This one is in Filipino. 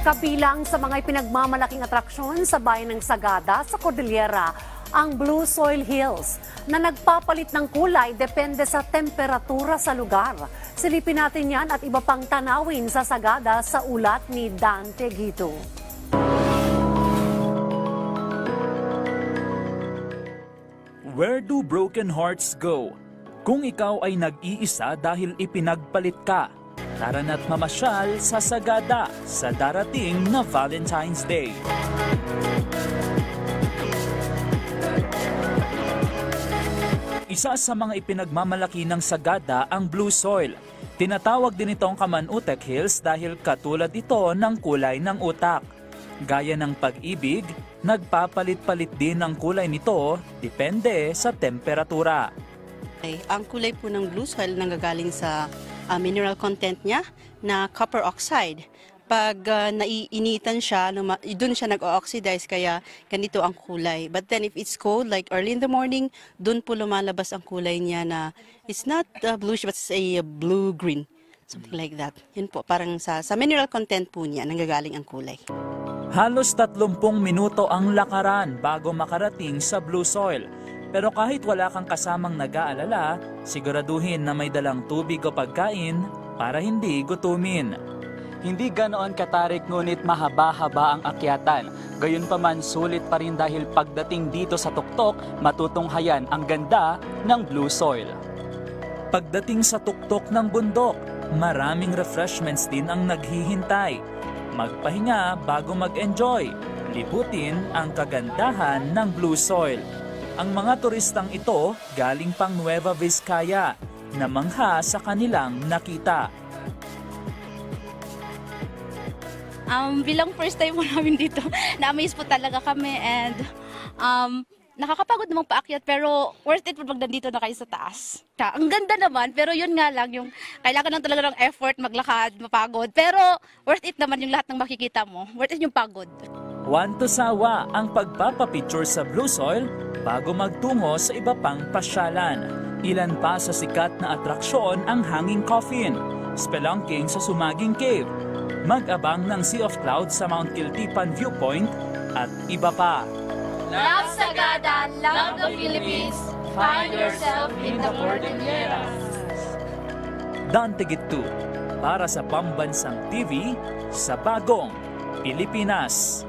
Kabilang sa mga ipinagmamalaking atraksyon sa bayan ng Sagada sa Cordillera, ang Blue Soil Hills na nagpapalit ng kulay depende sa temperatura sa lugar. Silipin natin yan at iba pang tanawin sa Sagada sa ulat ni Dante Guido. Where do broken hearts go? Kung ikaw ay nag-iisa dahil ipinagpalit ka, tara na't mamasyal sa Sagada sa darating na Valentine's Day. Isa sa mga ipinagmamalaki ng Sagada ang Blue Soil. Tinatawag din itong Kaman-Utek Hills dahil katulad ito ng kulay ng utak. Gaya ng pag-ibig, nagpapalit-palit din ang kulay nito depende sa temperatura. Ang kulay po ng blue soil nanggagaling sa mineral content niya na copper oxide. Pag naiinitan siya, doon siya nag-oxidize kaya ganito ang kulay. But then if it's cold, like early in the morning, doon po lumalabas ang kulay niya na it's not bluish but it's a blue-green. Something like that. Yun po, parang sa mineral content po niya nanggagaling ang kulay. Halos 30 minuto ang lakaran bago makarating sa Blue Soil. Pero kahit wala kang kasamang nag-aalala, siguraduhin na may dalang tubig o pagkain para hindi gutumin. Hindi ganoon katarik ngunit mahaba-haba ang akyatan. Gayunpaman sulit pa rin dahil pagdating dito sa tuktok, matutunghayan ang ganda ng Blue Soil. Pagdating sa tuktok ng bundok, maraming refreshments din ang naghihintay. Magpahinga bago mag-enjoy. Libutin ang kagandahan ng Blue Soil. Ang mga turistang ito galing pang Nueva Vizcaya, namangha sa kanilang nakita. Bilang first time mo namin dito, na-amaze po talaga kami and nakakapagod namang paakyat pero worth it po pag nandito na kayo sa taas. Ang ganda naman pero yun nga lang yung kailangan lang talaga ng effort, maglakad, mapagod. Pero worth it naman yung lahat ng makikita mo. Worth it yung pagod. Huwag sawa ang pagpapapicture sa Blue Soil bago magtungo sa iba pang pasyalan. Ilan pa sa sikat na atraksyon ang hanging coffin, spelunking sa Sumaging Cave, mag-abang ng Sea of Clouds sa Mount Kiltipan Viewpoint at iba pa. Love Sagada, love the Philippines, find yourself in the Cordillera. Dante Guido para sa Pambansang TV sa Bagong Pilipinas.